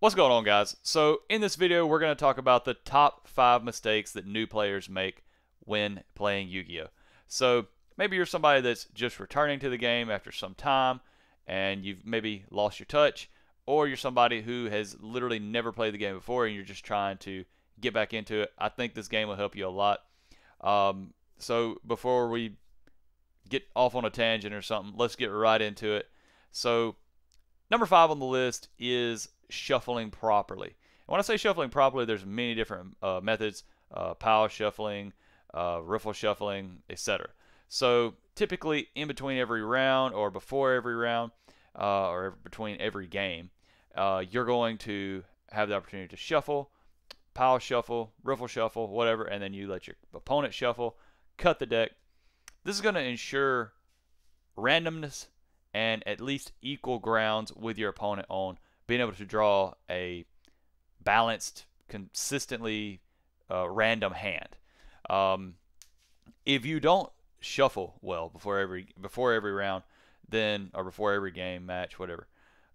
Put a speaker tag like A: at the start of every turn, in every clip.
A: What's going on, guys? So in this video we're going to talk about the top 5 mistakes that new players make when playing Yu-Gi-Oh! So maybe you're somebody that's just returning to the game after some time and you've maybe lost your touch, or you're somebody who has literally never played the game before and you're just trying to get back into it. I think this game will help you a lot. So before we get off on a tangent or something, let's get right into it. So number 5 on the list is shuffling properly. And when I say shuffling properly, there's many different methods: power shuffling, riffle shuffling, etc. So typically, in between every round, or before every round, or between every game, you're going to have the opportunity to shuffle, power shuffle, riffle shuffle, whatever, and then you let your opponent shuffle, cut the deck. This is going to ensure randomness and at least equal grounds with your opponent on being able to draw a balanced, consistently random hand. If you don't shuffle well before every round, then or before every game, match, whatever,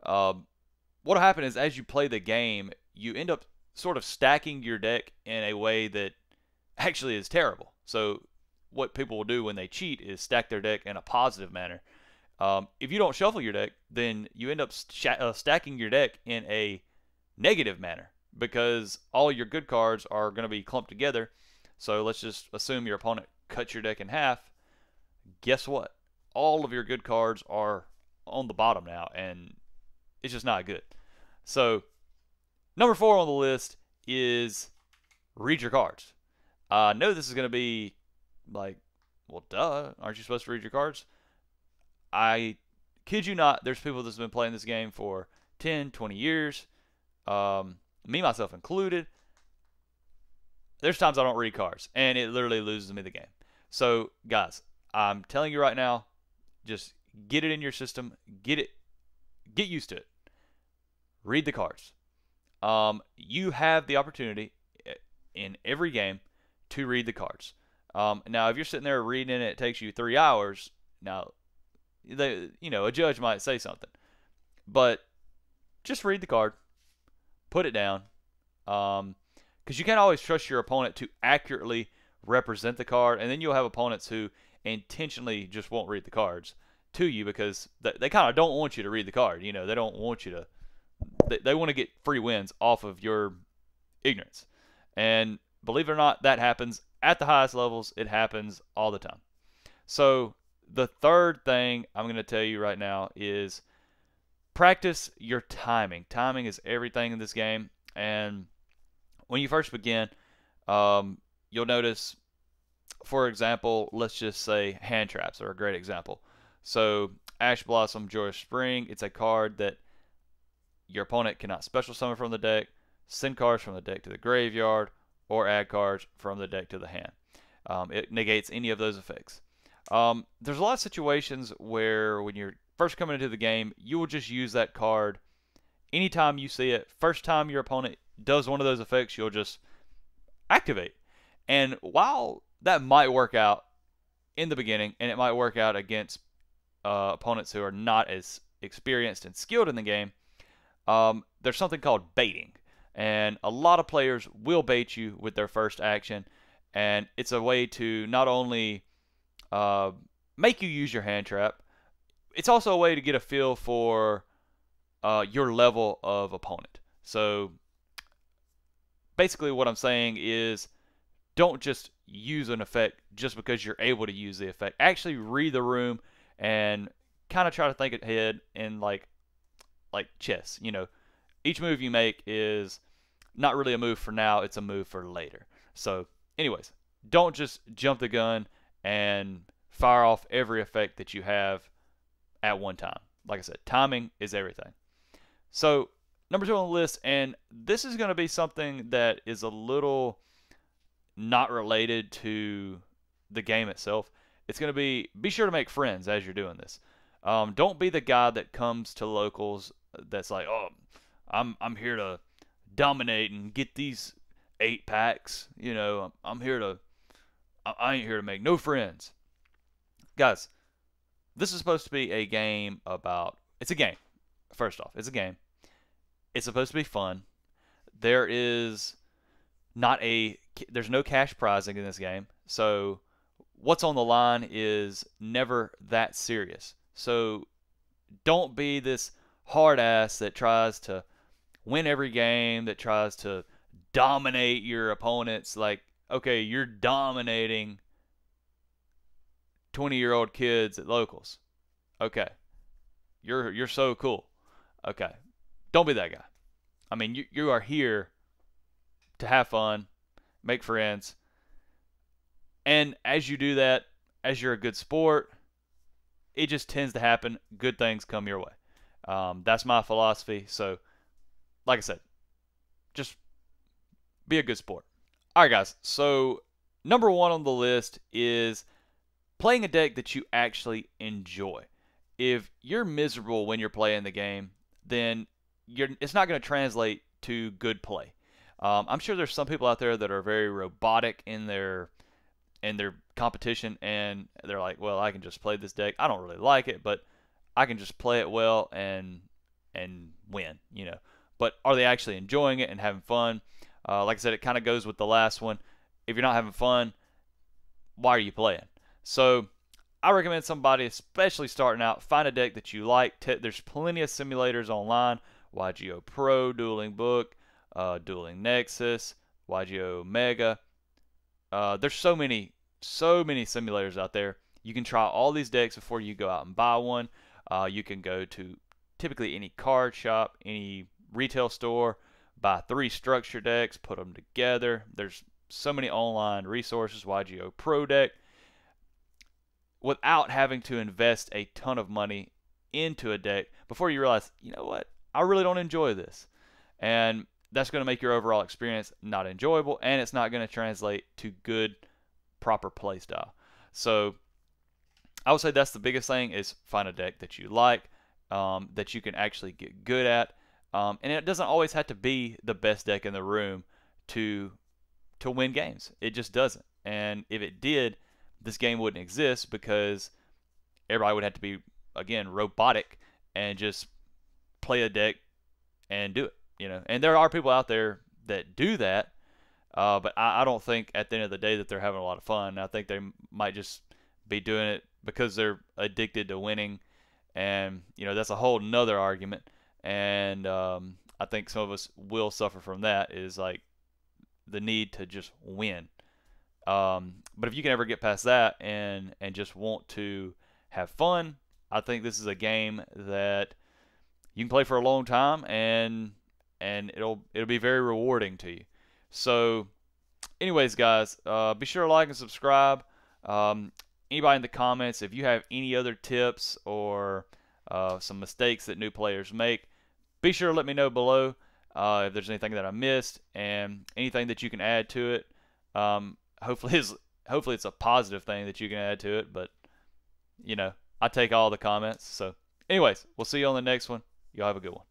A: what'll happen is as you play the game, you end up sort of stacking your deck in a way that actually is terrible. So what people will do when they cheat is stack their deck in a positive manner. If you don't shuffle your deck, then you end up stacking your deck in a negative manner because all your good cards are going to be clumped together. So let's just assume your opponent cuts your deck in half. Guess what? All of your good cards are on the bottom now, and it's just not good. So number 4 on the list is read your cards. I know this is going to be like, well, duh, aren't you supposed to read your cards? I kid you not, there's people that's been playing this game for 10, 20 years, me, myself included. There's times I don't read cards, and it literally loses me the game. So, guys, I'm telling you right now, just get it in your system, get used to it. Read the cards. You have the opportunity in every game to read the cards. Now, if you're sitting there reading it takes you 3 hours, now, a judge might say something, but just read the card, put it down, because you can't always trust your opponent to accurately represent the card, and then you'll have opponents who intentionally just won't read the cards to you because they kind of don't want you to read the card. They don't want you to. They want to get free wins off of your ignorance, and believe it or not, that happens at the highest levels. It happens all the time. So the third thing I'm going to tell you right now is practice your timing. Timing is everything in this game. And when you first begin, you'll notice, for example, let's just say hand traps are a great example. So Ash Blossom, Joyous Spring, it's a card that your opponent cannot special summon from the deck, send cards from the deck to the graveyard, or add cards from the deck to the hand. It negates any of those effects. There's a lot of situations where when you're first coming into the game, you will just use that card anytime you see it. First time your opponent does one of those effects, you'll just activate. And while that might work out in the beginning, and it might work out against opponents who are not as experienced and skilled in the game, there's something called baiting. And a lot of players will bait you with their first action. And it's a way to not only make you use your hand trap, it's also a way to get a feel for your level of opponent. So basically what I'm saying is don't just use an effect just because you're able to use the effect. Actually read the room and kind of try to think ahead in like chess. Each move you make is not really a move for now, it's a move for later. So anyways, don't just jump the gun and fire off every effect that you have at one time. Like I said, timing is everything. So number 2 on the list, and this is going to be something that is a little not related to the game itself. It's going to be sure to make friends as you're doing this. Don't be the guy that comes to locals that's like, oh, I'm here to dominate and get these 8 packs. I'm here to. I ain't here to make no friends. Guys, this is supposed to be a game about. It's a game. First off, it's a game. It's supposed to be fun. There is not a there's no cash prizing in this game. So what's on the line is never that serious. So don't be this hard ass that tries to win every game, that tries to dominate your opponents. Like, okay, you're dominating 20-year-old kids at locals. Okay, you're so cool. Okay, don't be that guy. I mean, you are here to have fun, make friends, and as you do that, as you're a good sport, it just tends to happen. Good things come your way. That's my philosophy. So, like I said, just be a good sport. All right, guys. So, number one on the list is playing a deck that you actually enjoy. If you're miserable when you're playing the game, then it's not going to translate to good play. I'm sure there's some people out there that are very robotic in their competition, and they're like, well, I can just play this deck. I don't really like it, but I can just play it well and win, you know. But are they actually enjoying it and having fun? Like I said, it kind of goes with the last one. If you're not having fun, why are you playing? So I recommend somebody, especially starting out, find a deck that you like. There's plenty of simulators online. YGO Pro, Dueling Book, Dueling Nexus, YGO Mega. There's so many simulators out there. You can try all these decks before you go out and buy one. You can go to typically any card shop, any retail store, buy 3 structure decks, put them together. There's so many online resources, YGO Pro Deck, without having to invest a ton of money into a deck before you realize, you know what, I really don't enjoy this. And that's going to make your overall experience not enjoyable, and it's not going to translate to good, proper play style. So I would say that's the biggest thing, is find a deck that you like, that you can actually get good at. And it doesn't always have to be the best deck in the room to win games. It just doesn't. And if it did, this game wouldn't exist, because everybody would have to be, again, robotic and just play a deck and do it. You know, and there are people out there that do that, but I don't think at the end of the day that they're having a lot of fun. I think they might just be doing it because they're addicted to winning, and you know, that's a whole nother argument. And I think some of us will suffer from that, is like the need to just win. But if you can ever get past that and just want to have fun, I think this is a game that you can play for a long time, and it'll be very rewarding to you. So, anyways, guys, be sure to like and subscribe. Anybody in the comments, if you have any other tips or some mistakes that new players make, be sure to let me know below. If there's anything that I missed and anything that you can add to it. Hopefully it's a positive thing that you can add to it, but you know, I take all the comments. So anyways, we'll see you on the next one. Y'all have a good one.